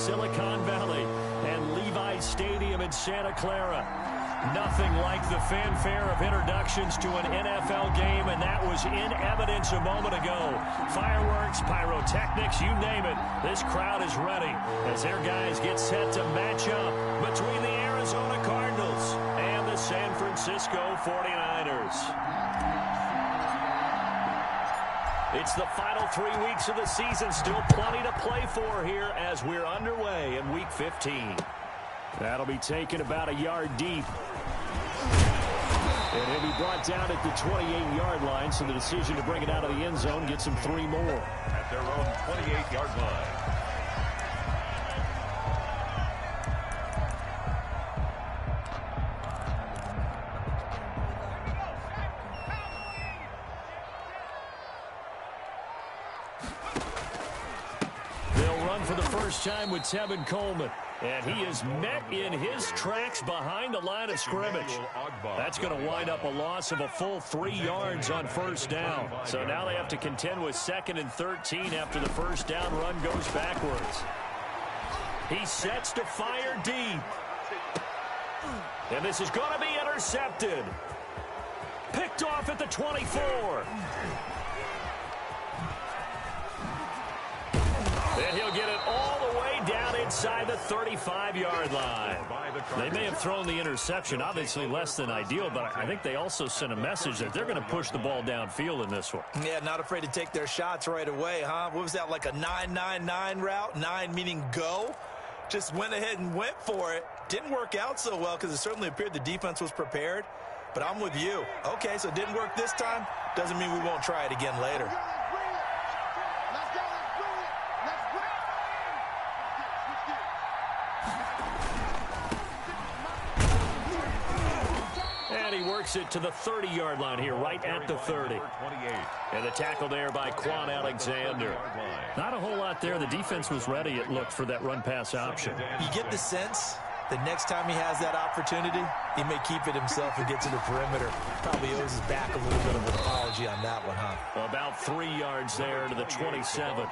Silicon Valley and Levi's Stadium in Santa Clara. Nothing like the fanfare of introductions to an NFL game, and that was in evidence a moment ago. Fireworks, pyrotechnics, you name it. This crowd is ready as their guys get set to match up between the Arizona Cardinals and the San Francisco 49ers. It's the final 3 weeks of the season. Still plenty to play for here as we're underway in Week 15. That'll be taken about a yard deep. And he'll be brought down at the 28-yard line, so the decision to bring it out of the end zone gets him 3 more. At their own 28-yard line. They'll run for the first time with Tevin Coleman. And he is met in his tracks behind the line of scrimmage. That's going to wind up a loss of a full 3 yards on first down. So now they have to contend with 2nd and 13 after the first down run goes backwards. He sets to fire deep. And this is going to be intercepted. Picked off at the 24. And he'll get it all the way down inside the 35-yard line. They may have thrown the interception, obviously less than ideal, but I think they also sent a message that they're going to push the ball downfield in this one. Yeah, not afraid to take their shots right away, huh? What was that, like a 9-9-9 route? 9 meaning go? Just went ahead and went for it. Didn't work out so well because it certainly appeared the defense was prepared. But I'm with you. Okay, so it didn't work this time. Doesn't mean we won't try it again later. And he works it to the 30-yard line here, right at the 30. And the tackle there by Quan Alexander. Not a whole lot there. The defense was ready, it looked, for that run-pass option. You get the sense that next time he has that opportunity, he may keep it himself and get to the perimeter. Probably owes his back a little bit of an apology on that one, huh? About 3 yards there to the 27.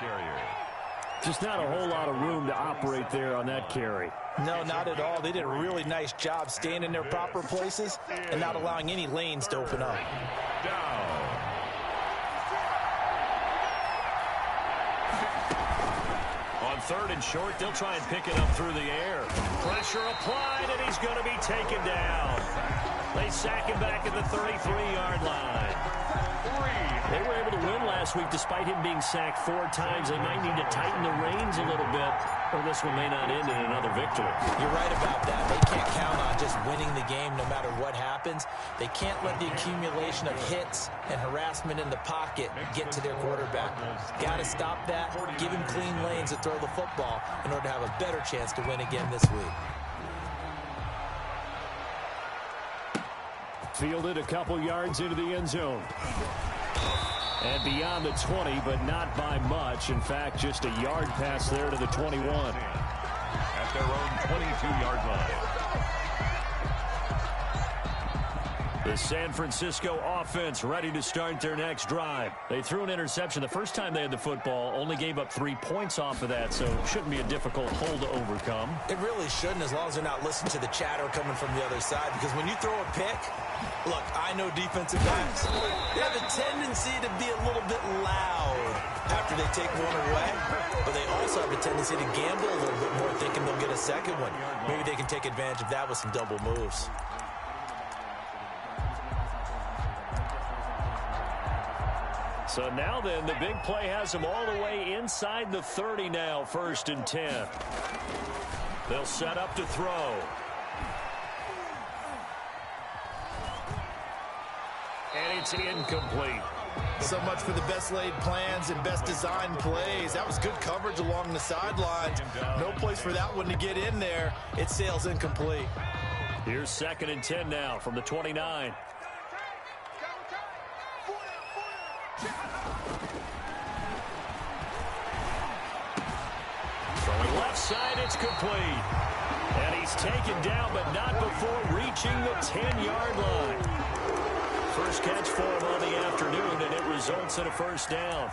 Just not a whole lot of room to operate there on that carry. No, not at all. They did a really nice job staying in their proper places and not allowing any lanes to open up. On 3rd and short, they'll try and pick it up through the air. Pressure applied, and he's going to be taken down. They sack him back at the 33-yard line. They were able to win last week despite him being sacked 4 times. They might need to tighten the reins a little bit, or this one may not end in another victory. You're right about that. They can't count on just winning the game no matter what happens. They can't let the accumulation of hits and harassment in the pocket get to their quarterback. Got to stop that, give him clean lanes to throw the football in order to have a better chance to win again this week. Fielded a couple yards into the end zone. And beyond the 20, but not by much. In fact, just a yard pass there to the 21. At their own 22-yard line. The San Francisco offense ready to start their next drive. They threw an interception the first time they had the football, only gave up 3 points off of that, so it shouldn't be a difficult hole to overcome. It really shouldn't, as long as they're not listening to the chatter coming from the other side, because when you throw a pick, look, I know defensive backs, they have a tendency to be a little bit loud after they take one away, but they also have a tendency to gamble a little bit more, thinking they'll get a second one. Maybe they can take advantage of that with some double moves. So now then, the big play has them all the way inside the 30 now, 1st and 10. They'll set up to throw. And it's incomplete. So much for the best laid plans and best designed plays. That was good coverage along the sidelines. No place for that one to get in there. It sails incomplete. Here's 2nd and 10 now from the 29. Throwing left side, it's complete. And he's taken down, but not before reaching the 10-yard line. First catch for him on the afternoon, and it results in a first down.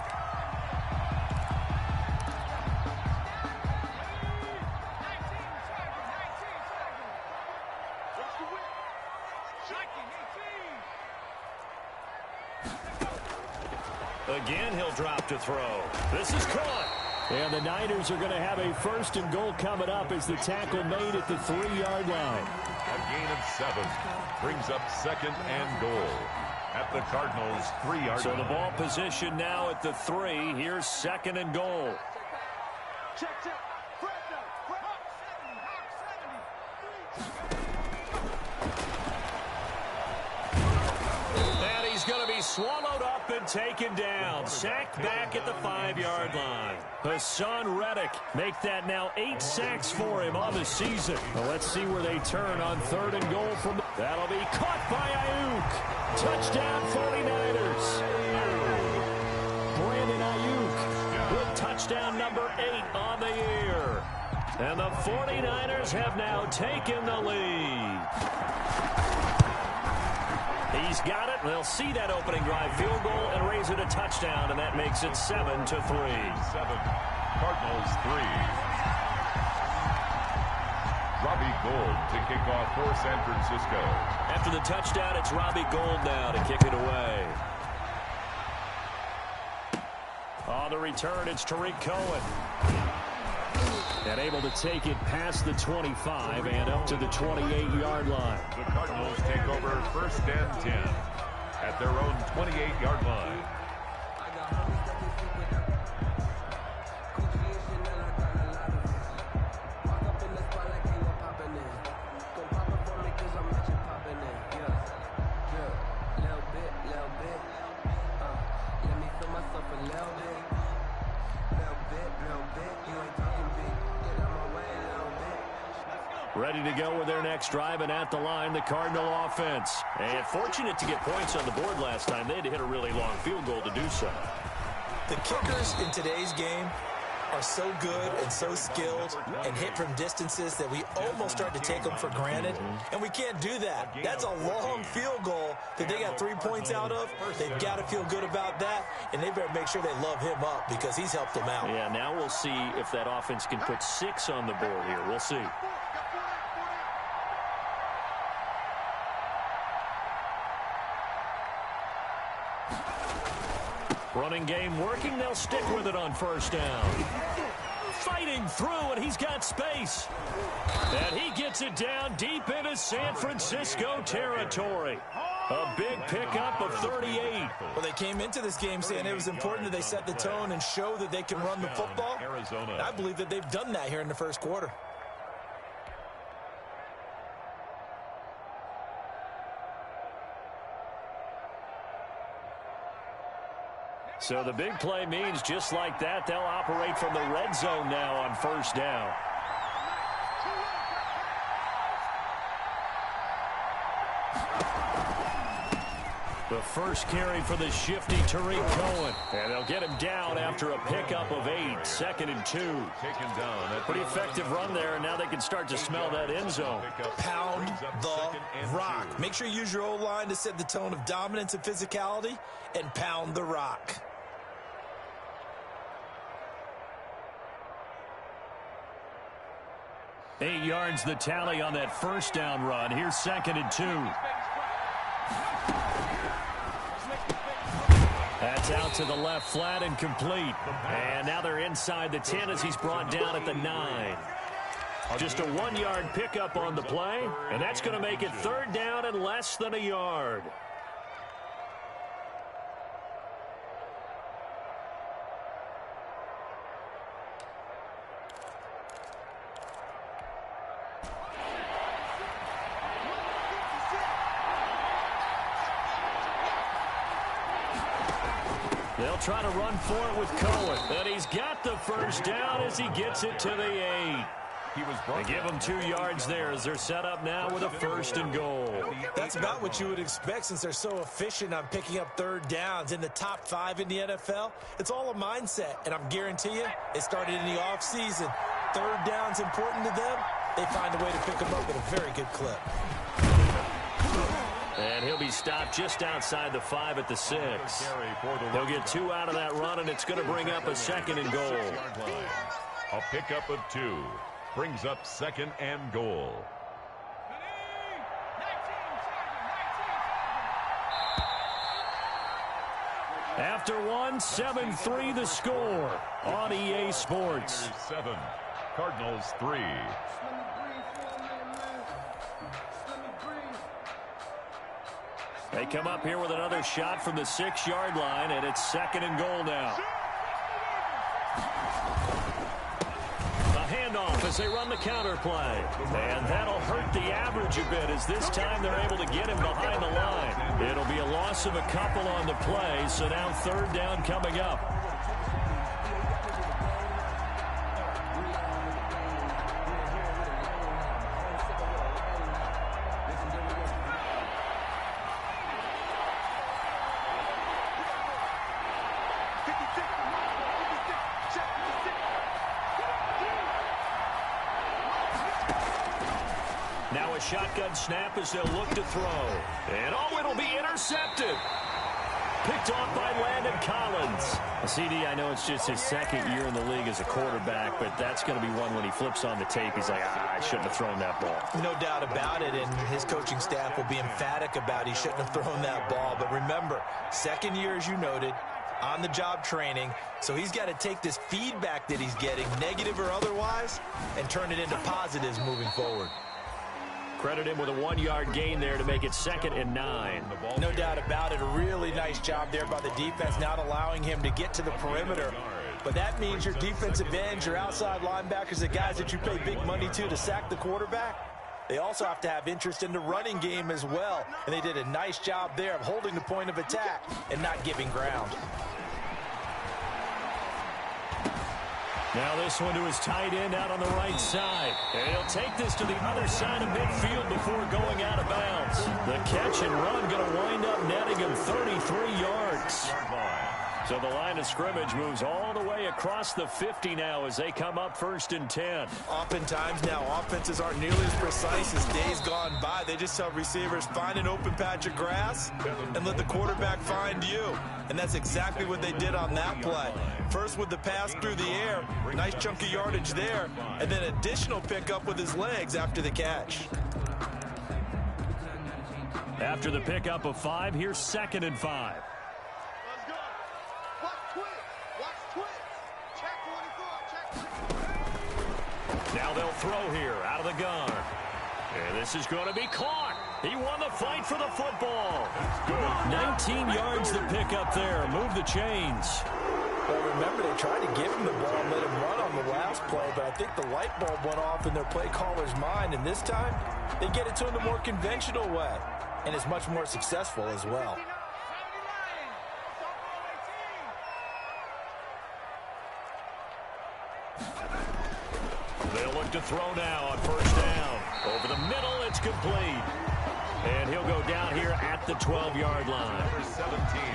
Again, he'll drop to throw. This is caught. And the Niners are going to have a 1st and goal coming up as the tackle made at the 3-yard line. A gain of 7 brings up 2nd and goal at the Cardinals' 3-yard line. So the ball position now at the 3. Here's 2nd and goal. Check. And he's going to be swallowed up and taken down. Sacked back at the 5-yard line. Hassan Reddick make that now 8 sacks for him on the season. Well, let's see where they turn on 3rd and goal from. That'll be caught by Ayuk. Touchdown 49ers. Brandon Ayuk with touchdown number 8 on the year. And the 49ers have now taken the lead. He's got it. They'll see that opening drive field goal and raise it a touchdown, and that makes it 7-3. 7. Cardinals 3. Robbie Gould to kick off for San Francisco. After the touchdown, it's Robbie Gould now to kick it away. On the return, it's Tariq Cohen. And able to take it past the 25 and up to the 28-yard line. The Cardinals take over 1st and 10 at their own 28-yard line. Ready to go with their next drive, and at the line, the Cardinal offense. And fortunate to get points on the board last time. They had to hit a really long field goal to do so. The kickers in today's game are so good and so skilled and hit from distances that we almost start to take them for granted, and we can't do that. That's a long field goal that they got 3 points out of. They've got to feel good about that, and they better make sure they love him up because he's helped them out. Yeah, now we'll see if that offense can put 6 on the board here. We'll see. Running game working. They'll stick with it on 1st down. Fighting through, and he's got space. And he gets it down deep into San Francisco territory. A big pickup of 38. Well, they came into this game saying it was important that they set the tone and show that they can run the football. Arizona. I believe that they've done that here in the 1st quarter. So the big play means just like that, they'll operate from the red zone now on 1st down. The first carry for the shifty Tariq Cohen. And they'll get him down after a pickup of 8. 2nd and 2. Taken down. Pretty effective run there, and now they can start to smell that end zone. Pound the rock. Make sure you use your O-line to set the tone of dominance and physicality, and pound the rock. Eight yards the tally on that 1st down run. Here's 2nd and 2. That's out to the left flat and complete. And now they're inside the 10 as he's brought down at the 9. Just a 1-yard pickup on the play, and that's going to make it 3rd down and less than a yard. They'll try to run for it with Cohen. And he's got the 1st down as he gets it to the 8. They give him 2 yards there as they're set up now with a 1st and goal. That's about what you would expect since they're so efficient on picking up 3rd downs in the top 5 in the NFL. It's all a mindset, and I'm guarantee you it started in the offseason. 3rd down's important to them. They find a way to pick them up at a very good clip. And he'll be stopped just outside the 5 at the 6. They'll get 2 out of that run, and it's going to bring up a 2nd and goal. A pickup of 2 brings up 2nd and goal. After one, 7-3 the score on EA Sports. 7, Cardinals 3. They come up here with another shot from the 6-yard line, and it's 2nd and goal now. A handoff as they run the counter play. And that'll hurt the average a bit as this time they're able to get him behind the line. It'll be a loss of a couple on the play, so now 3rd down coming up. Now a shotgun snap as they'll look to throw. And oh, it'll be intercepted. Picked off by Landon Collins. CD, I know it's just his 2nd year in the league as a quarterback, but that's going to be one when he flips on the tape. He's like, I shouldn't have thrown that ball. No doubt about it, and his coaching staff will be emphatic about he shouldn't have thrown that ball. But remember, 2nd year, as you noted, on-the-job training, so he's got to take this feedback that he's getting, negative or otherwise, and turn it into positives moving forward. Credit him with a 1-yard gain there to make it 2nd and 9. No doubt about it. A really nice job there by the defense, not allowing him to get to the perimeter. But that means your defensive ends, your outside linebackers, the guys that you pay big money to sack the quarterback, they also have to have interest in the running game as well. And they did a nice job there of holding the point of attack and not giving ground. Now this one to his tight end out on the right side. And he'll take this to the other side of midfield before going out of bounds. The catch and run going to wind up netting him 33 yards. So the line of scrimmage moves all the way across the 50 now as they come up 1st and 10. Oftentimes now, offenses aren't nearly as precise as days gone by. They just tell receivers, find an open patch of grass and let the quarterback find you. And that's exactly what they did on that play. First with the pass through the air, nice chunk of yardage there, and then additional pickup with his legs after the catch. After the pickup of 5, here's 2nd and 5. Now they'll throw here out of the gun. And this is going to be caught. He won the fight for the football. 19 yards to pick up there. Move the chains. Well, remember, they tried to give him the ball and let him run on the last play, but I think the light bulb went off in their play caller's mind, and this time they get it to him the more conventional way, and it's much more successful as well. They'll look to throw now on 1st down. Over the middle, it's complete. And he'll go down here at the 12-yard line.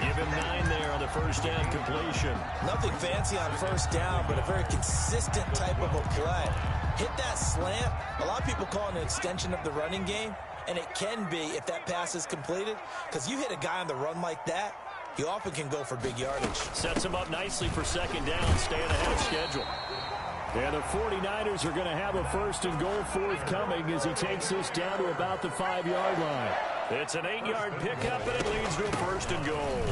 Give him 9 there on the 1st down completion. Nothing fancy on 1st down, but a very consistent type of a play. Hit that slant. A lot of people call it an extension of the running game, and it can be if that pass is completed, because you hit a guy on the run like that, he often can go for big yardage. Sets him up nicely for 2nd down, staying ahead of schedule. And the 49ers are going to have a 1st and goal forthcoming as he takes this down to about the 5-yard line. It's an 8-yard pickup, and it leads to a 1st and goal.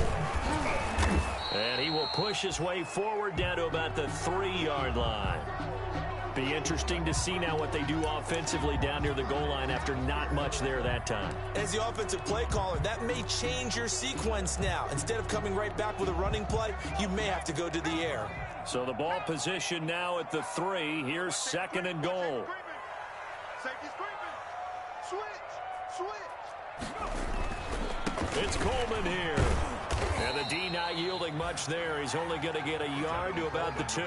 And he will push his way forward down to about the 3-yard line. Be interesting to see now what they do offensively down near the goal line after not much there that time. As the offensive play caller, that may change your sequence now. Instead of coming right back with a running play, you may have to go to the air. So the ball position now at the 3. Here's 2nd and goal. It's Coleman here. And the D not yielding much there. He's only going to get a yard to about the 2.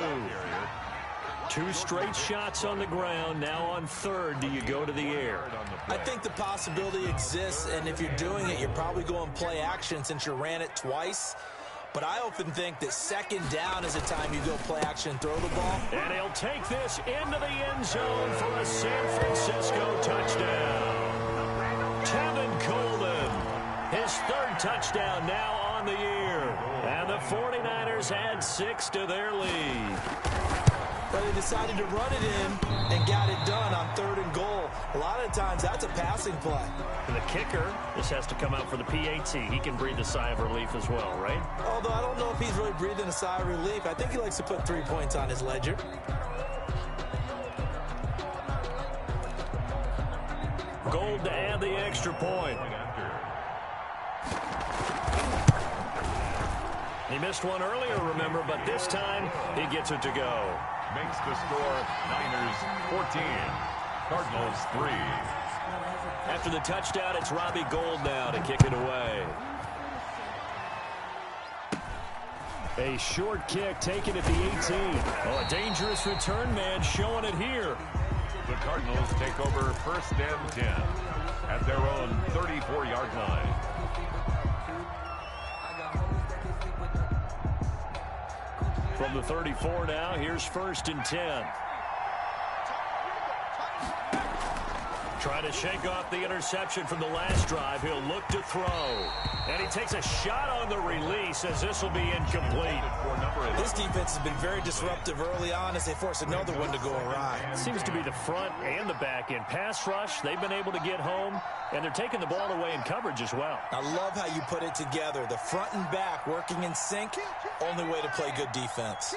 2 straight shots on the ground. Now on 3rd, do you go to the air? I think the possibility exists, and if you're doing it, you're probably going play action since you ran it twice. But I often think that 2nd down is the time you go play action and throw the ball. And he'll take this into the end zone for a San Francisco touchdown. Tevin Coleman, his 3rd touchdown now on the year. And the 49ers add 6 to their lead. But they decided to run it in and got it done on 3rd and goal. A lot of times, that's a passing play. And the kicker, this has to come out for the PAT. He can breathe a sigh of relief as well, right? Although I don't know if he's really breathing a sigh of relief. I think he likes to put 3 points on his ledger. Gold to add the extra point. He missed one earlier, remember, but this time he gets it to go. Makes the score Niners 14, Cardinals 3. After the touchdown, it's Robbie Gould now to kick it away. A short kick taken at the 18. Oh, a dangerous return man showing it here. The Cardinals take over 1st and 10 at their own 34-yard line. From the 34 now, here's 1st and 10. Trying to shake off the interception from the last drive. He'll look to throw. And he takes a shot on the release as this will be incomplete. This defense has been very disruptive early on as they force another one to go awry. It seems to be the front and the back end. Pass rush, they've been able to get home, and they're taking the ball away in coverage as well. I love how you put it together. The front and back working in sync, only way to play good defense.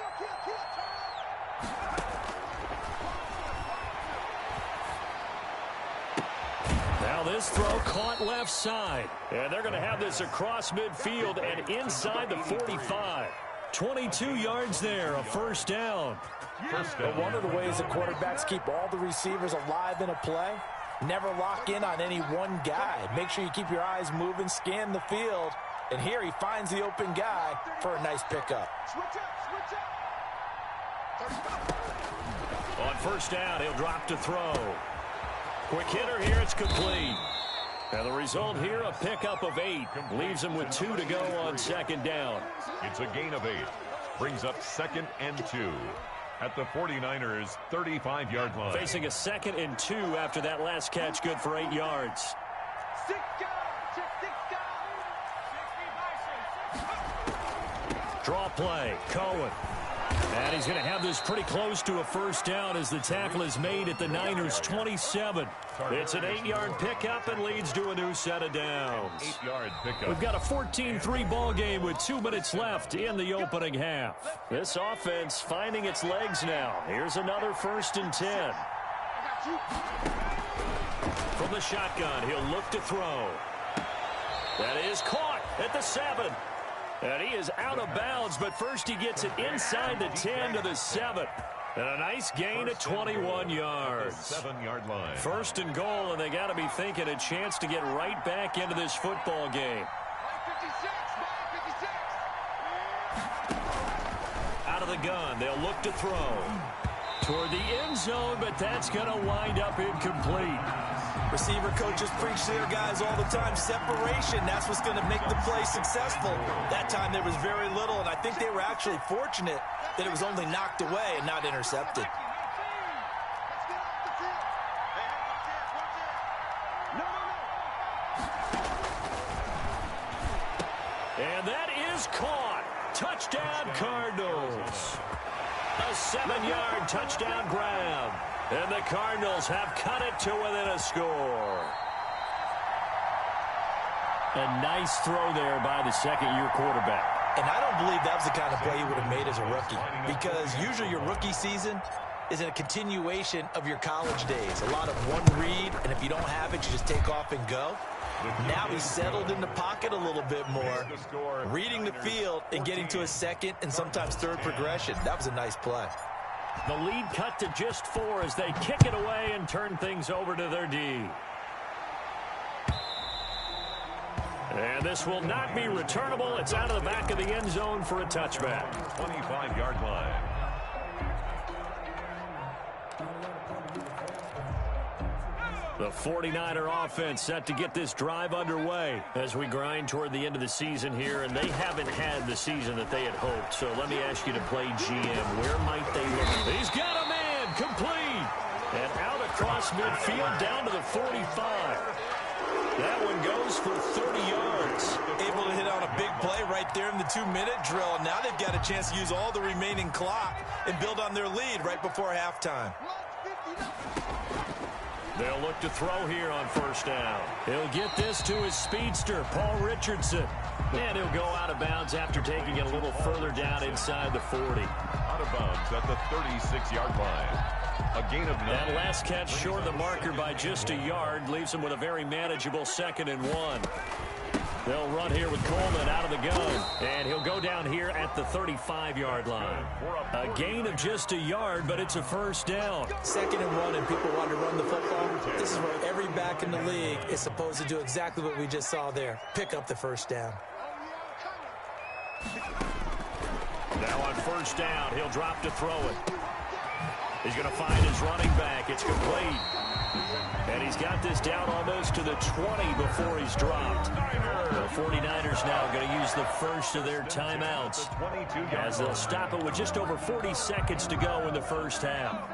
Now this throw caught left side. And they're going to have this across midfield and inside the 45. 22 yards there, a 1st down. But one of the ways that quarterbacks keep all the receivers alive in a play, never lock in on any one guy. Make sure you keep your eyes moving, scan the field. And here he finds the open guy for a nice pickup. On 1st down, he'll drop to throw. Quick hitter here, it's complete. And the result here, a pickup of 8. Leaves him with 2 to go on 2nd down. It's a gain of 8. Brings up 2nd and 2 at the 49ers' 35-yard line. Facing a 2nd and 2 after that last catch, good for 8 yards. Draw play, Cohen. And he's going to have this pretty close to a 1st down as the tackle is made at the Niners' 27. It's an 8-yard pickup and leads to a new set of downs. 8-yard pickup. We've got a 14-3 ball game with 2 minutes left in the opening half. This offense finding its legs now. Here's another 1st and 10. From the shotgun, he'll look to throw. That is caught at the 7. And he is out of bounds, but first he gets it inside the 10 to the 7. And a nice gain of 21 yards. 7-yard line. 1st and goal, and they got to be thinking a chance to get right back into this football game. Out of the gun, they'll look to throw. Toward the end zone, but that's going to wind up incomplete. Receiver coaches preach to their guys all the time. Separation, that's what's going to make the play successful. That time there was very little, and I think they were actually fortunate that it was only knocked away and not intercepted. And that is caught. Touchdown, Cardinals. A 7-yard touchdown grab. And the Cardinals have cut it to within a score. A nice throw there by the 2nd-year quarterback. And I don't believe that was the kind of play he would have made as a rookie, because usually your rookie season is a continuation of your college days. A lot of one read, and if you don't have it, you just take off and go. Now he's settled in the pocket a little bit more, reading the field and getting to a 2nd and sometimes 3rd progression. That was a nice play. The lead cut to just 4 as they kick it away and turn things over to their D. And this will not be returnable. It's out of the back of the end zone for a touchback. 25-yard line. The 49er offense set to get this drive underway as we grind toward the end of the season here, and they haven't had the season that they had hoped. So let me ask you to play GM. Where might they look? He's got a man, complete, and out across midfield down to the 45. That one goes for 30 yards. Able to hit on a big play right there in the 2-minute drill. Now they've got a chance to use all the remaining clock and build on their lead right before halftime. They'll look to throw here on first down. He'll get this to his speedster, Paul Richardson. And he'll go out of bounds after taking it a little further down inside the 40. Out of bounds at the 36-yard line. A gain of 9. That last catch short of the marker by just a yard leaves him with a very manageable 2nd and 1. They'll run here with Coleman out of the gun. And he'll go down here at the 35-yard line. A gain of just a yard, but it's a first down. 2nd and 1, and people want to run the football. This is where every back in the league is supposed to do exactly what we just saw there. Pick up the first down. Now on first down, he'll drop to throw it. He's going to find his running back. It's complete. And he's got this down almost to the 20 before he's dropped. The 49ers now going to use the first of their timeouts as they'll stop it with just over 40 seconds to go in the first half.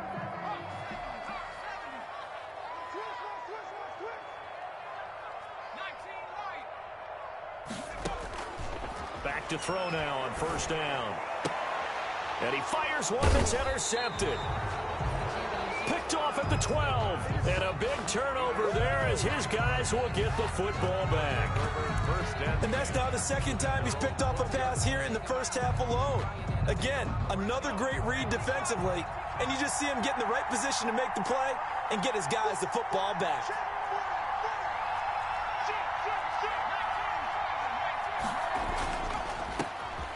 Back to throw now on first down. And he fires one that's intercepted. Picked off at the 12. And a big turnover there as his guys will get the football back. And that's now the 2nd time he's picked off a pass here in the first half alone. Again, another great read defensively. And you just see him get in the right position to make the play and get his guys the football back.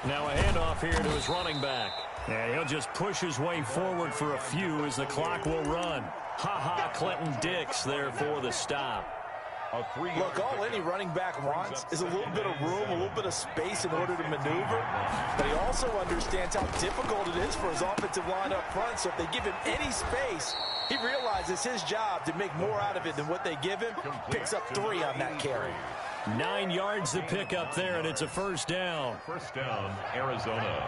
Now a handoff here to his running back. And he'll just push his way forward for a few as the clock will run. Ha-ha, Clinton Dix there for the stop. Look, all any running back wants is a little bit of room, a little bit of space in order to maneuver. But he also understands how difficult it is for his offensive line up front. So if they give him any space, he realizes his job to make more out of it than what they give him. Picks up 3 on that carry. 9 yards to pick up there, and it's a first down. First down, Arizona.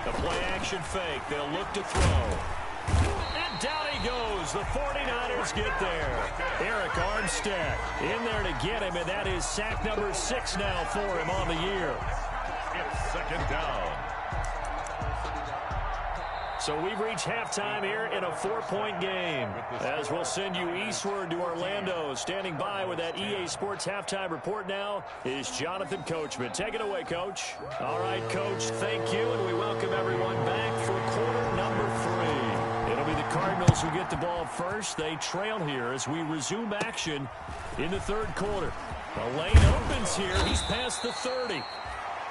The play-action fake. They'll look to throw. And down he goes. The 49ers get there. Eric Armstead in there to get him, and that is sack number 6 now for him on the year. It's 2nd down. So we've reached halftime here in a 4-point game. As we'll send you eastward to Orlando. Standing by with that EA Sports halftime report now is Jonathan Coachman. Take it away, Coach. All right, Coach, thank you, and we welcome everyone back for quarter number 3. It'll be the Cardinals who get the ball first. They trail here as we resume action in the 3rd quarter. The lane opens here. He's past the 30.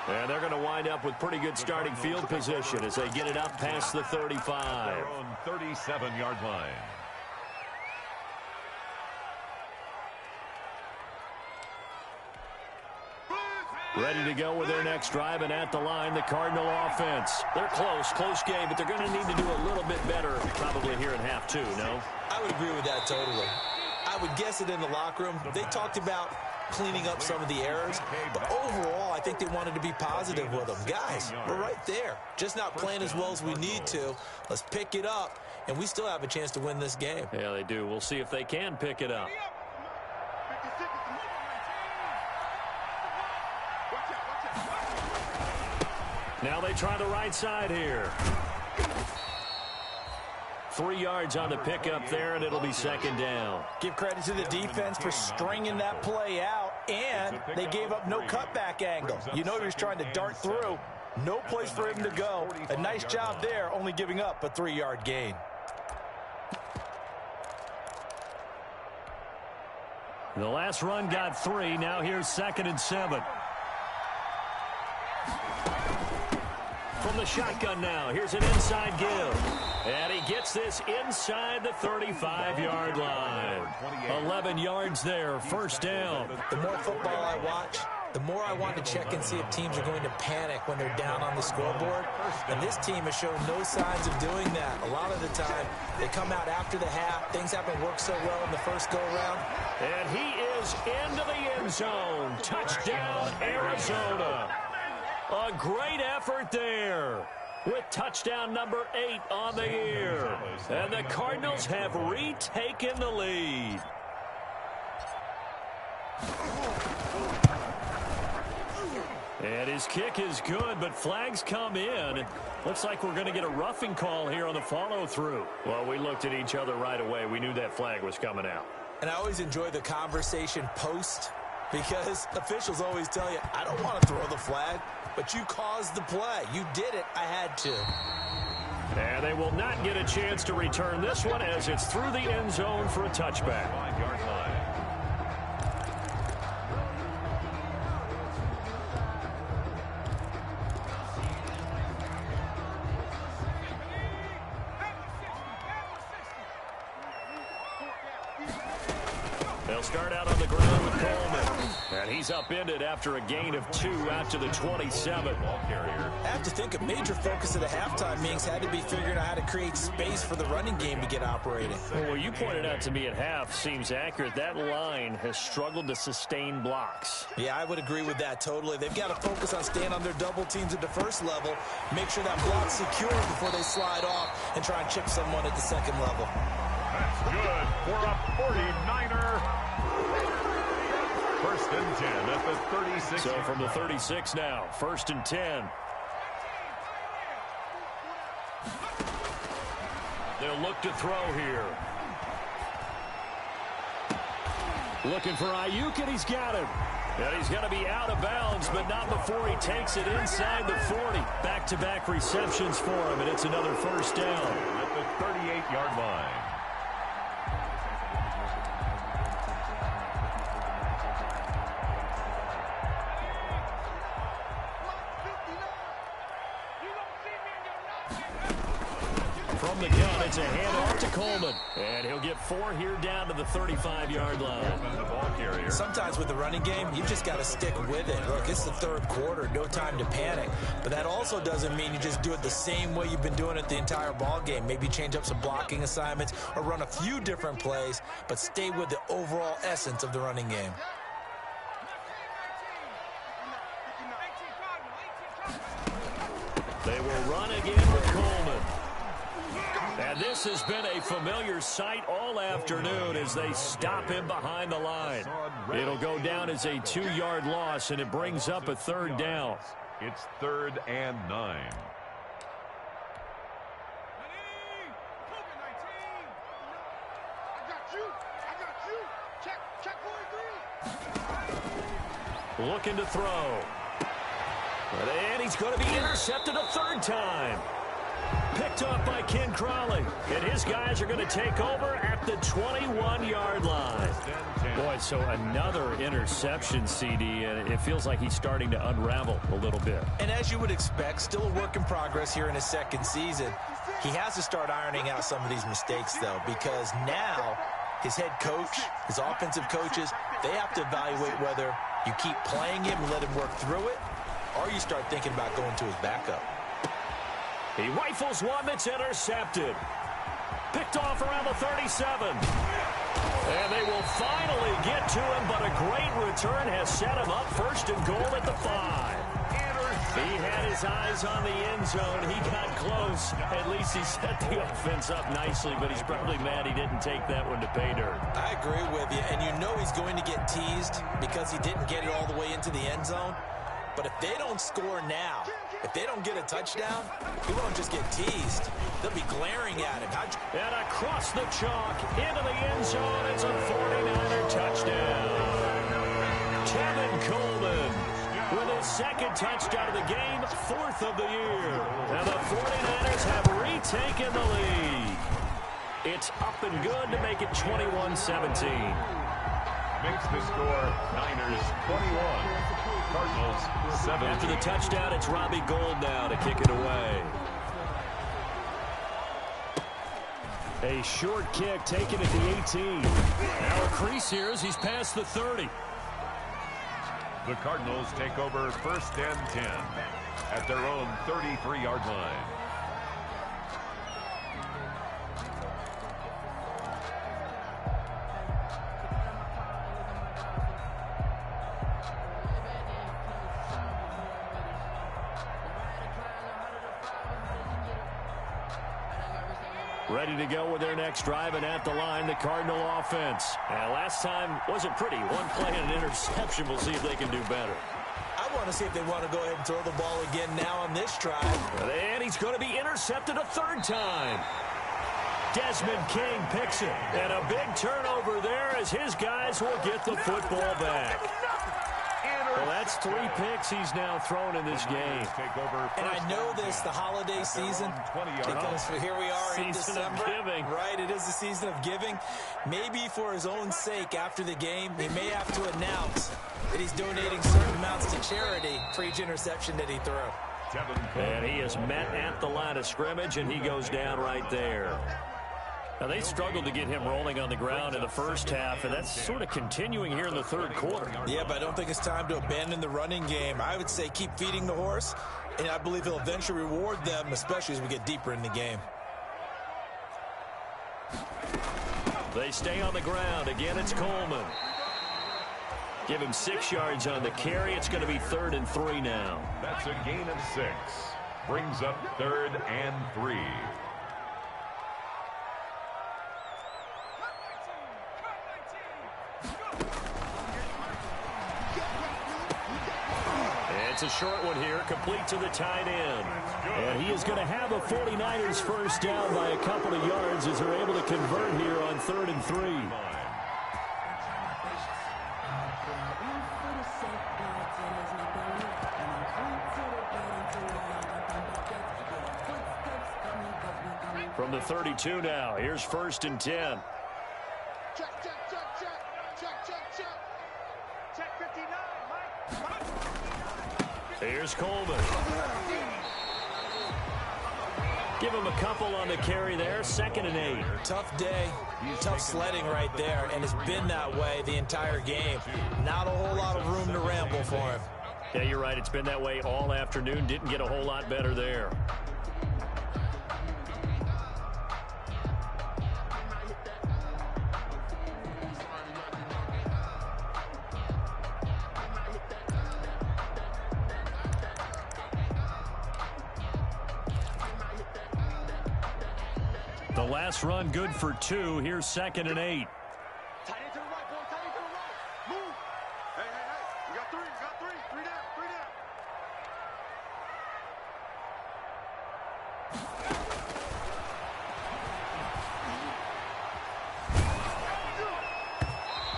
And they're going to wind up with pretty good starting field position as they get it up past the 35. They're on 37-yard line. Ready to go with their next drive, and at the line, the Cardinal offense. They're close game, but they're going to need to do a little bit better probably here in half 2, no? I would agree with that totally. I would guess it in the locker room. They talked about cleaning up some of the errors, but overall, I think they wanted to be positive with them. Guys, we're right there. Just not playing as well as we need to. Let's pick it up, and we still have a chance to win this game. Yeah, they do. We'll see if they can pick it up. Now they try the right side here. 3 yards on the pickup there, and it'll be 2nd down. Give credit to the defense for stringing that play out, and they gave up no cutback angle. You know he was trying to dart through. No place for him to go. A nice job there, only giving up a 3-yard gain. The last run got 3. Now here's 2nd and 7. From the shotgun now, here's an inside give. And he gets this inside the 35-yard line. 11 yards there, first down. The more football I watch, the more I want to check and see if teams are going to panic when they're down on the scoreboard. And this team has shown no signs of doing that. A lot of the time, they come out after the half. Things haven't worked so well in the first go-around. And he is into the end zone. Touchdown, Arizona. A great effort there. with touchdown number 8 on the year. And the Cardinals have retaken the lead. And his kick is good, but flags come in. Looks like we're going to get a roughing call here on the follow-through. Well, we looked at each other right away. We knew that flag was coming out. And I always enjoy the conversation post, because officials always tell you, I don't want to throw the flag, but you caused the play. You did it. I had to. And they will not get a chance to return this one as it's through the end zone for a touchback. 5-yard line. They'll start out on the ground with Coleman. And he's upended after a gain of 2 out to the 27. Ball carrier. I have to think a major focus of the halftime meetings had to be figuring out how to create space for the running game to get operating. Well, you pointed out to me at half seems accurate. That line has struggled to sustain blocks. Yeah, I would agree with that totally. They've got to focus on staying on their double teams at the first level, make sure that block's secure before they slide off and try and chip someone at the second level. That's good for a 49er. First and 10 at the 36. So from the 36 now, first and 10. They'll look to throw here. Looking for Ayuk, and he's got him. And he's going to be out of bounds, but not before he takes it inside the 40. Back-to-back receptions for him, and it's another first down. At the 38-yard line. From the gun, it's a handoff to Coleman. And he'll get 4 here down to the 35-yard line. The ball carrier. Sometimes with the running game, you just got to stick with it. Look, it's the third quarter, no time to panic. But that also doesn't mean you just do it the same way you've been doing it the entire ball game. Maybe change up some blocking assignments or run a few different plays, but stay with the overall essence of the running game. They will run again with Coleman. And this has been a familiar sight all afternoon as they stop him behind the line. It'll go down as a 2-yard loss, and it brings up a third down. It's 3rd and 9. Looking to throw. And he's going to be intercepted a 3rd time. Picked off by Ken Crawley. And his guys are going to take over at the 21-yard line. Boy, so another interception, CD, and it feels like he's starting to unravel a little bit. And as you would expect, still a work in progress here in his second season. He has to start ironing out some of these mistakes, though, because now his head coach, his offensive coaches, they have to evaluate whether you keep playing him and let him work through it, or you start thinking about going to his backup. He rifles one that's intercepted. Picked off around the 37. And they will finally get to him, but a great return has set him up first and goal at the 5. He had his eyes on the end zone. He got close. At least he set the offense up nicely, but he's probably mad he didn't take that one to pay dirt. I agree with you, and you know he's going to get teased because he didn't get it all the way into the end zone. But if they don't score now, if they don't get a touchdown, he won't just get teased. They'll be glaring at him. And across the chalk, into the end zone, it's a 49er touchdown. Tevin Coleman with his second touchdown of the game, 4th of the year. And the 49ers have retaken the lead. It's up and good to make it 21-17. Makes the score Niners 21. Cardinals 7. After the touchdown, it's Robbie Gould now to kick it away. A short kick taken at the 18. Now a crease here as he's past the 30. The Cardinals take over 1st and 10 at their own 33-yard line. Ready to go with their next drive, and at the line, the Cardinal offense. And last time wasn't pretty. One play and an interception. We'll see if they can do better. I want to see if they want to go ahead and throw the ball again now on this drive. And he's going to be intercepted a third time. Desmond King picks it. And a big turnover there as his guys will get the football back. Well, that's 3 picks he's now thrown in this game. And I know this, the holiday season, because here we are in December. Giving. Right, it is the season of giving. Maybe for his own sake after the game, he may have to announce that he's donating certain amounts to charity for each interception that he threw. And he is met at the line of scrimmage, and he goes down right there. Now, they struggled to get him rolling on the ground in the first half, and that's sort of continuing here in the third quarter. Yeah, but I don't think it's time to abandon the running game. I would say keep feeding the horse, and I believe he'll eventually reward them, especially as we get deeper in the game. They stay on the ground. Again, it's Coleman. Give him 6 yards on the carry. It's going to be 3rd and 3 now. That's a gain of 6. Brings up 3rd and 3. It's a short one here, complete to the tight end. And he is going to have a 49ers first down by a couple of yards as they're able to convert here on 3rd and 3. From the 32 now, here's 1st and 10. Here's Coleman. Give him a couple on the carry there. 2nd and 8. Tough day, tough sledding right there, and it's been that way the entire game. Not a whole lot of room to ramble for him. Yeah, you're right. It's been that way all afternoon. Didn't get a whole lot better there. The last run good for 2. Here's 2nd and 8.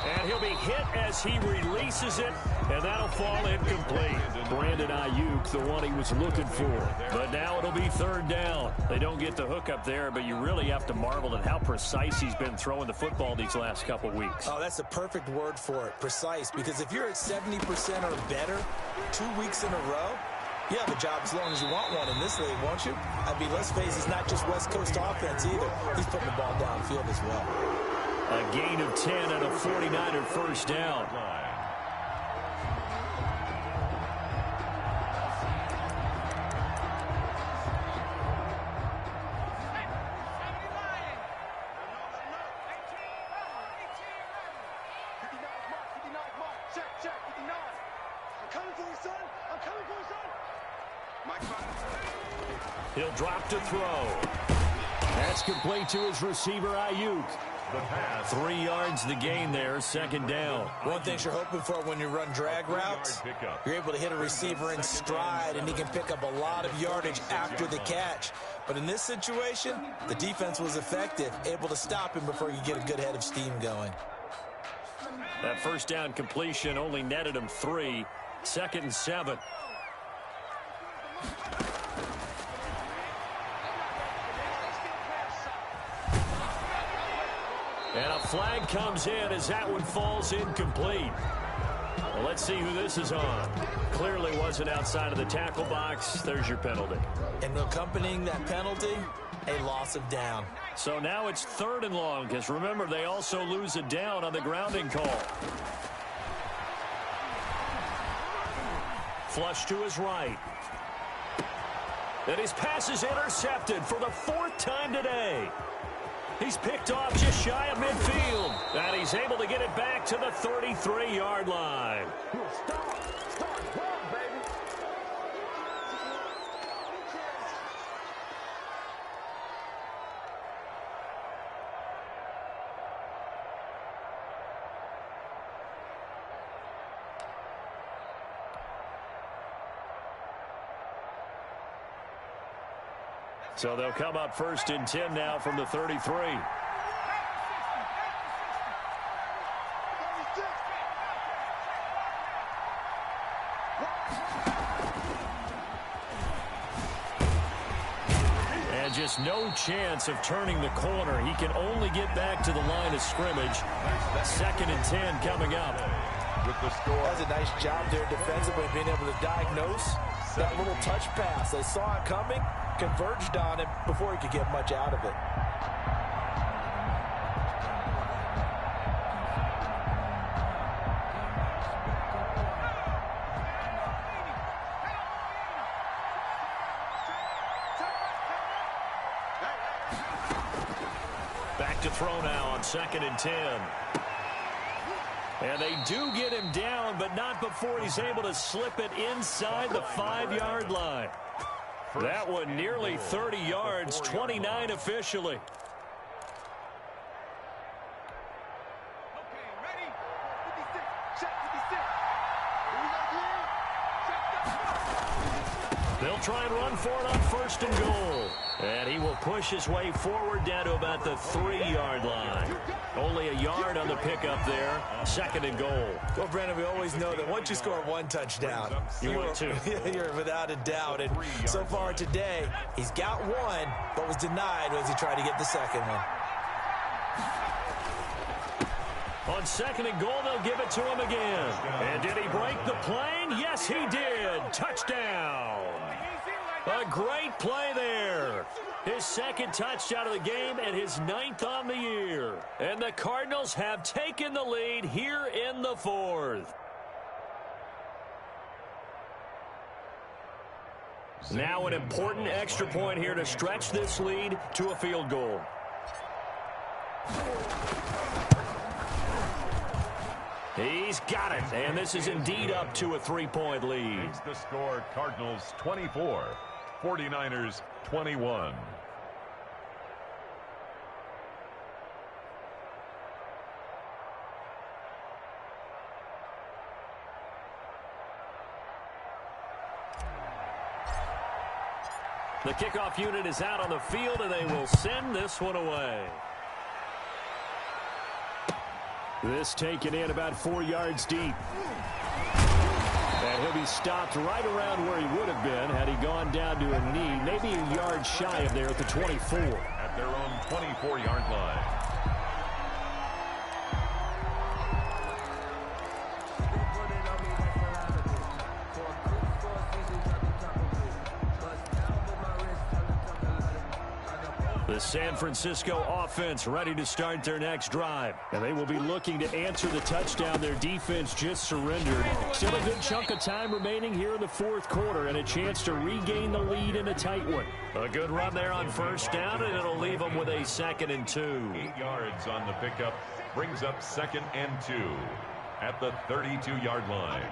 And he'll be hit as he releases it, and that'll fall incomplete. Brandon Ayuk, the one he was looking for. But now it'll be 3rd down. They don't get the hook up there, but you really have to marvel at how precise he's been throwing the football these last couple weeks. Oh, that's the perfect word for it, precise, because if you're at 70% or better 2 weeks in a row, you have a job as long as you want one in this league, won't you? I mean, let's face it, it's not just West Coast offense either. He's putting the ball downfield as well. A gain of 10 and a 49er first down. He'll drop to throw. That's complete to his receiver, Ayuk. 3 yards the gain there, 2nd down. One thing you're hoping for when you run drag routes, you're able to hit a receiver in stride, and he can pick up a lot of yardage after the catch. But in this situation, the defense was effective, able to stop him before you get a good head of steam going. That first down completion only netted him 3. 2nd and 7. And a flag comes in as that one falls incomplete. Well, let's see who this is on. Clearly wasn't outside of the tackle box. There's your penalty. And accompanying that penalty, a loss of down. So now it's 3rd and long, because remember, they also lose a down on the grounding call. Flush to his right. And his pass is intercepted for the 4th time today. He's picked off just shy of midfield. And he's able to get it back to the 33-yard line. So they'll come up 1st and 10 now from the 33. And just no chance of turning the corner. He can only get back to the line of scrimmage. 2nd and 10 coming up. With the score. That's a nice job there defensively, being able to diagnose that little touch pass. They saw it coming, converged on it before he could get much out of it. Back to throw now on 2nd and 10. And they do get him down, but not before he's able to slip it inside the 5-yard line. That one nearly 30 yards, 29 officially. They'll try and run for it on 1st and goal. And he will push his way forward down to about the 3-yard line. Only a yard on the pickup there. 2nd and goal. Well, Brandon, we always know that once you score one touchdown, you want two. You're without a doubt. And so far today, he's got one, but was denied as he tried to get the second one. On 2nd and goal, they'll give it to him again. And did he break the plane? Yes, he did. Touchdown. A great play there. His 2nd touchdown of the game and his 9th on the year. And the Cardinals have taken the lead here in the 4th. Now an important extra point here to stretch this lead to a field goal. He's got it, and this is indeed up to a 3-point lead. Makes the score Cardinals 24, 49ers 21. The kickoff unit is out on the field, and they will send this one away. This taken in about 4 yards deep. And he'll be stopped right around where he would have been had he gone down to a knee, maybe a yard shy of there at the 24. At their own 24-yard line. The San Francisco offense ready to start their next drive. And they will be looking to answer the touchdown their defense just surrendered. Still a good chunk of time remaining here in the 4th quarter and a chance to regain the lead in a tight one. A good run there on 1st down, and it'll leave them with a 2nd and 2. 8 yards on the pickup brings up 2nd and 2 at the 32-yard line.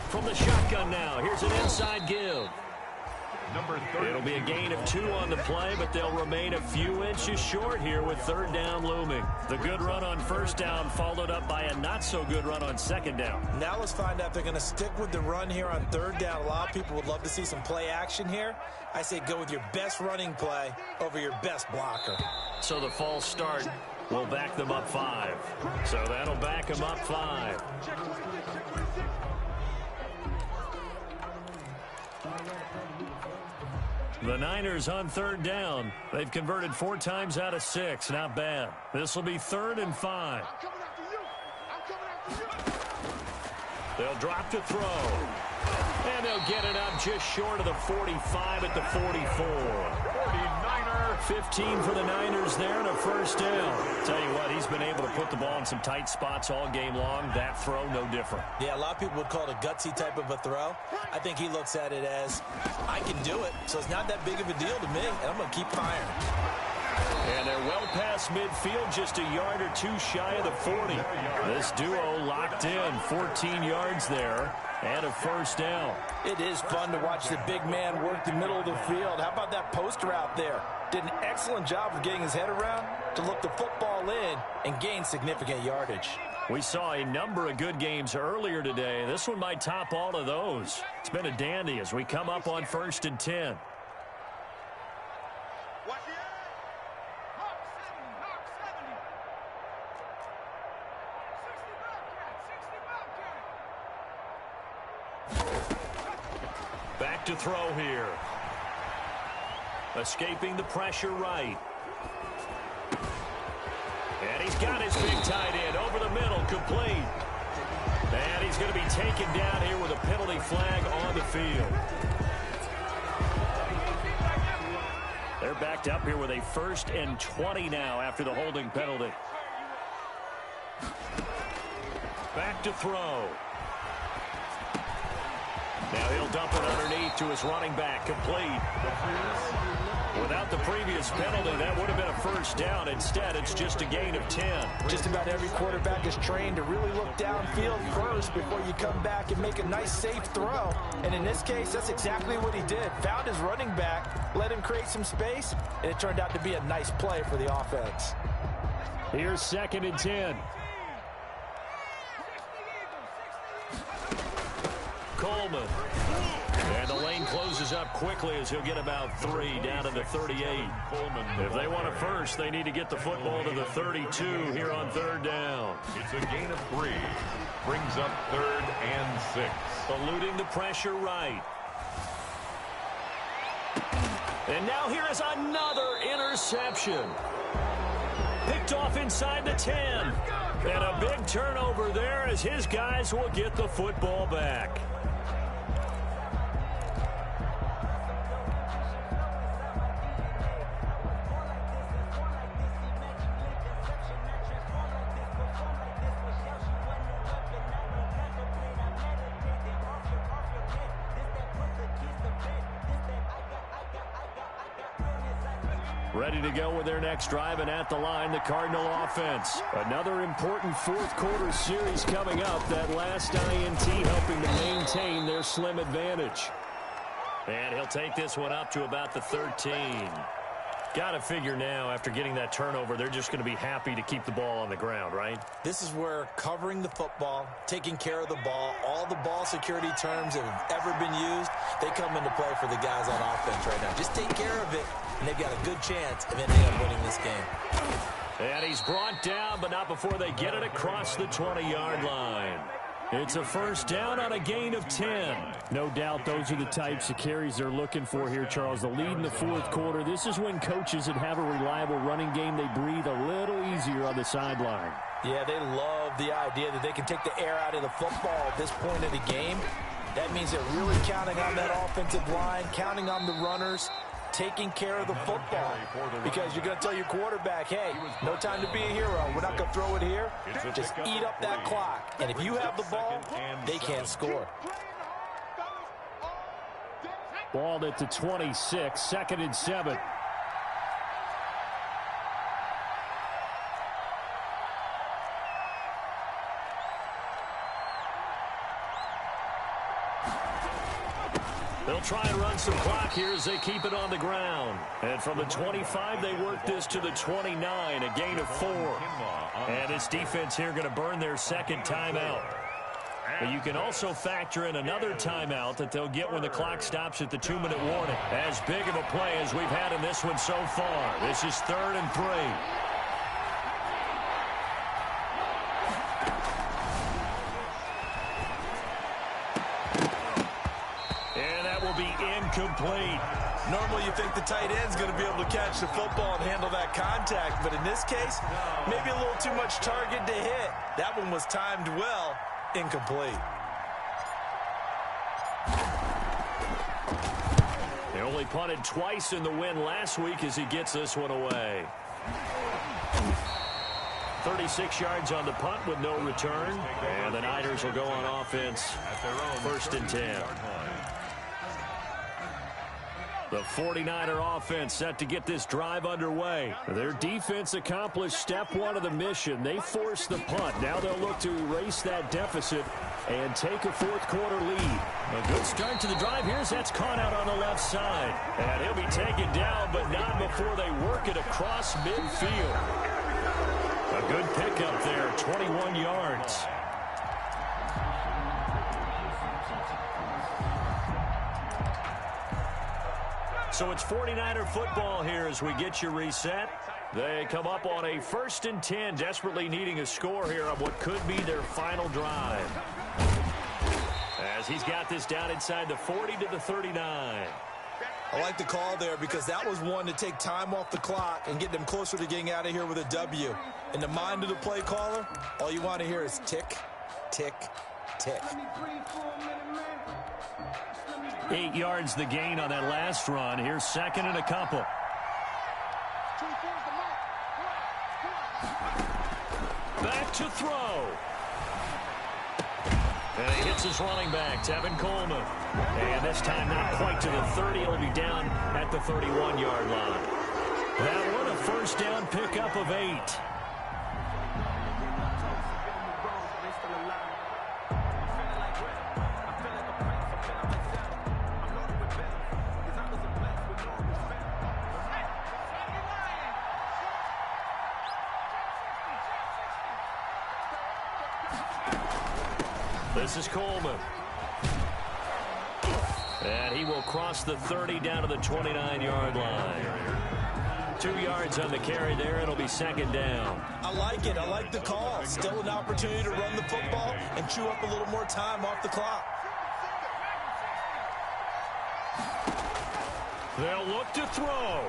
From the shotgun now, here's an inside give. Number 30. It'll be a gain of 2 on the play, but they'll remain a few inches short here with 3rd down looming. The good run on 1st down followed up by a not-so-good run on 2nd down. Now let's find out if they're going to stick with the run here on 3rd down. A lot of people would love to see some play action here. I say go with your best running play over your best blocker. So the false start will back them up 5. So that'll back them up 5. The Niners on 3rd down. They've converted 4 times out of 6. Not bad. This will be 3rd and 5. They'll drop to throw. And they'll get it up just short of the 45 at the 44. 49er. 15 for the Niners there and a 1st down. Tell you what, he's been able to put the ball in some tight spots all game long. That throw, no different. Yeah, a lot of people would call it a gutsy type of a throw. I think he looks at it as, I can do it, so it's not that big of a deal to me, and I'm going to keep firing. And they're well past midfield, just a yard or 2 shy of the 40. This duo locked in, 14 yards there, and a 1st down. It is fun to watch the big man work the middle of the field. How about that post route there? Did an excellent job of getting his head around to look the football in and gain significant yardage. We saw a number of good games earlier today. This one might top all of those. It's been a dandy as we come up on 1st and 10. Back to throw here. Escaping the pressure right. And he's got his big tight end over the middle, complete. And he's going to be taken down here with a penalty flag on the field. They're backed up here with a 1st and 20 now after the holding penalty. Back to throw. Now he'll dump it underneath to his running back, complete. Without the previous penalty, that would have been a 1st down. Instead, it's just a gain of 10. Just about every quarterback is trained to really look downfield first before you come back and make a nice, safe throw. And in this case, that's exactly what he did. Found his running back, let him create some space, and it turned out to be a nice play for the offense. Here's 2nd and 10. Coleman. And the lane closes up quickly as he'll get about 3 down to the 38. If they want a 1st, they need to get the football to the 32 here on 3rd down. It's a gain of 3. Brings up 3rd and 6. Eluding the pressure right. And now here is another interception. Picked off inside the 10. And a big turnover there as his guys will get the football back. Ready to go with their next drive, and at the line, the Cardinal offense. Another important 4th quarter series coming up. That last INT helping to maintain their slim advantage. And he'll take this one up to about the 13. Got to figure now, after getting that turnover, they're just going to be happy to keep the ball on the ground, right? This is where covering the football, taking care of the ball, all the ball security terms that have ever been used, they come into play for the guys on offense right now. Just take care of it, and they've got a good chance of ending up winning this game. And he's brought down, but not before they get it across the 20-yard line. It's a 1st down on a gain of 10. No doubt those are the types of carries they're looking for here, Charles. The lead in the 4th quarter. This is when coaches that have a reliable running game, they breathe a little easier on the sideline. Yeah, they love the idea that they can take the air out of the football at this point of the game. That means they're really counting on that offensive line, counting on the runners, taking care of the football, because you're going to tell your quarterback, hey, no time to be a hero. We're not going to throw it here. Just eat up that clock. And if you have the ball, they can't score. Ball at the 26, 2nd and 7. They'll try and run some clock here as they keep it on the ground. And from the 25, they work this to the 29, a gain of 4. And this defense here going to burn their 2nd timeout. But you can also factor in another timeout that they'll get when the clock stops at the 2-minute warning. As big of a play as we've had in this one so far. This is 3rd and 3. Incomplete. Normally you think the tight end's going to be able to catch the football and handle that contact, but in this case, maybe a little too much target to hit. That one was timed well. Incomplete. They only punted twice in the win last week as he gets this one away. 36 yards on the punt with no return. And the Niners will go on offense. 1st and 10. The 49er offense set to get this drive underway. Their defense accomplished step 1 of the mission. They forced the punt. Now they'll look to erase that deficit and take a 4th quarter lead. A good start to the drive. Here's that's caught out on the left side. And he'll be taken down, but not before they work it across midfield. A good pickup there, 21 yards. So it's 49er football here as we get you reset. They come up on a 1st and 10, desperately needing a score here on what could be their final drive. As he's got this down inside the 40 to the 39. I like the call there because that was one to take time off the clock and get them closer to getting out of here with a W. In the mind of the play caller, all you want to hear is tick, tick, tick. 8 yards the gain on that last run. Here's 2nd and a couple. Back to throw. And he hits his running back, Tevin Coleman. And this time not quite to the 30. It'll be down at the 31-yard line. That one a 1st down pickup of 8. This is Coleman. And he will cross the 30 down to the 29-yard line. 2 yards on the carry there. It'll be 2nd down. I like it. I like the call. Still an opportunity to run the football and chew up a little more time off the clock. They'll look to throw.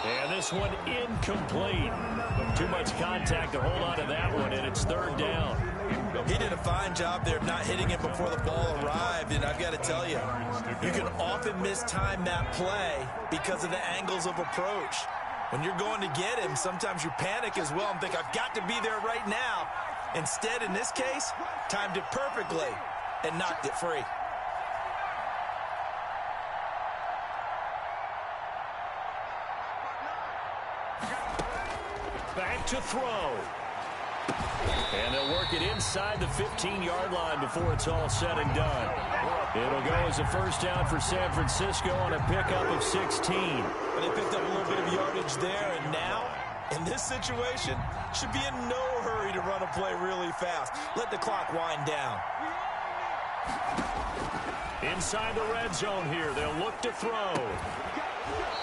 And this one incomplete. Too much contact to hold on to that one, and it's 3rd down. He did a fine job there of not hitting it before the ball arrived, and I've got to tell you, you can often mistime that play because of the angles of approach. When you're going to get him, sometimes you panic as well and think, I've got to be there right now. Instead, in this case, timed it perfectly and knocked it free. Back to throw. And they'll work it inside the 15-yard line before it's all said and done. It'll go as a 1st down for San Francisco on a pickup of 16. But they picked up a little bit of yardage there, and now, in this situation, should be in no hurry to run a play really fast. Let the clock wind down. Inside the red zone here, they'll look to throw.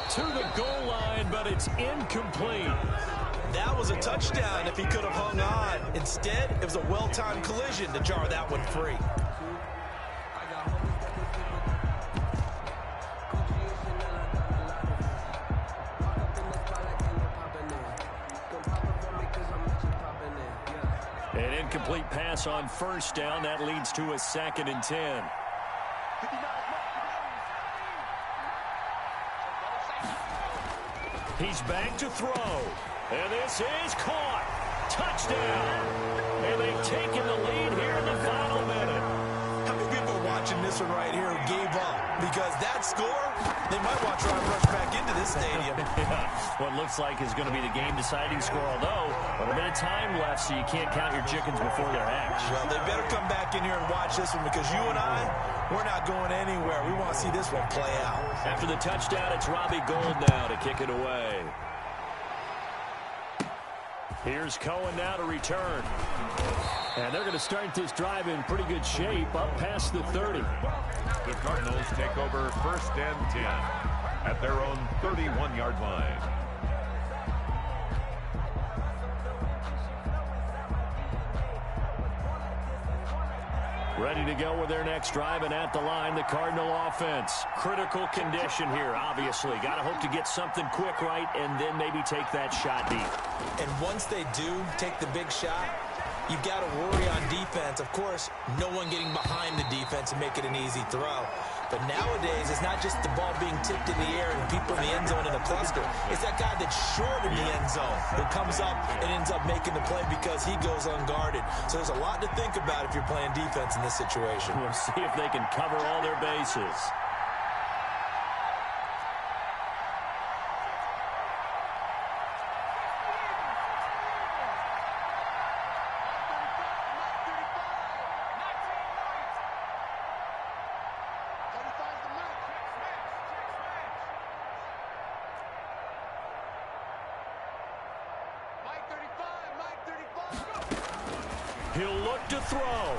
To the goal line, but it's incomplete. That was a touchdown if he could have hung on. Instead, it was a well-timed collision to jar that one free. An incomplete pass on 1st down. That leads to a 2nd and 10. He's back to throw. And this is caught. Touchdown. And they've taken the lead here in the final minute. How many people watching this one right here who gave up? Because that score, they might want to try and rush back into this stadium. Yeah, what looks like is going to be the game-deciding score, although a bit of time left, so you can't count your chickens before they're hatched. Well, they better come back in here and watch this one because you and I, we're not going anywhere. We want to see this one play out. After the touchdown, it's Robbie Gould now to kick it away. Here's Cohen now to return. And they're going to start this drive in pretty good shape, up past the 30. The Cardinals take over 1st and 10 at their own 31-yard line. Ready to go with their next drive, and at the line, the Cardinal offense. Critical condition here, obviously. Got to hope to get something quick right and then maybe take that shot deep. And once they do take the big shot, you've got to worry on defense. Of course, no one getting behind the defense and make it an easy throw. But nowadays, it's not just the ball being tipped in the air and people in the end zone in a cluster. It's that guy that's short in the end zone who comes up and ends up making the play because he goes unguarded. So there's a lot to think about if you're playing defense in this situation. We'll see if they can cover all their bases. He'll look to throw.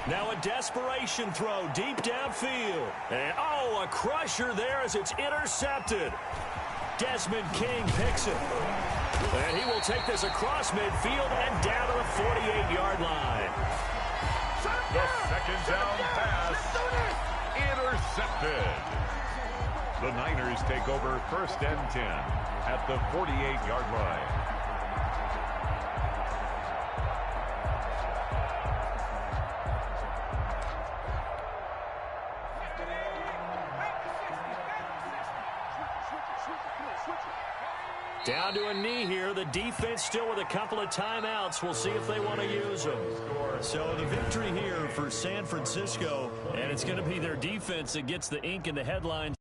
Now a desperation throw deep downfield. And, oh, a crusher there as it's intercepted. Desmond King picks it. And he will take this across midfield and down to the 48-yard line. The second down pass intercepted. The Niners take over 1st and 10 at the 48-yard line. Down to a knee here. The defense still with a couple of timeouts. We'll see if they want to use them. So the victory here for San Francisco, and it's going to be their defense that gets the ink in the headlines.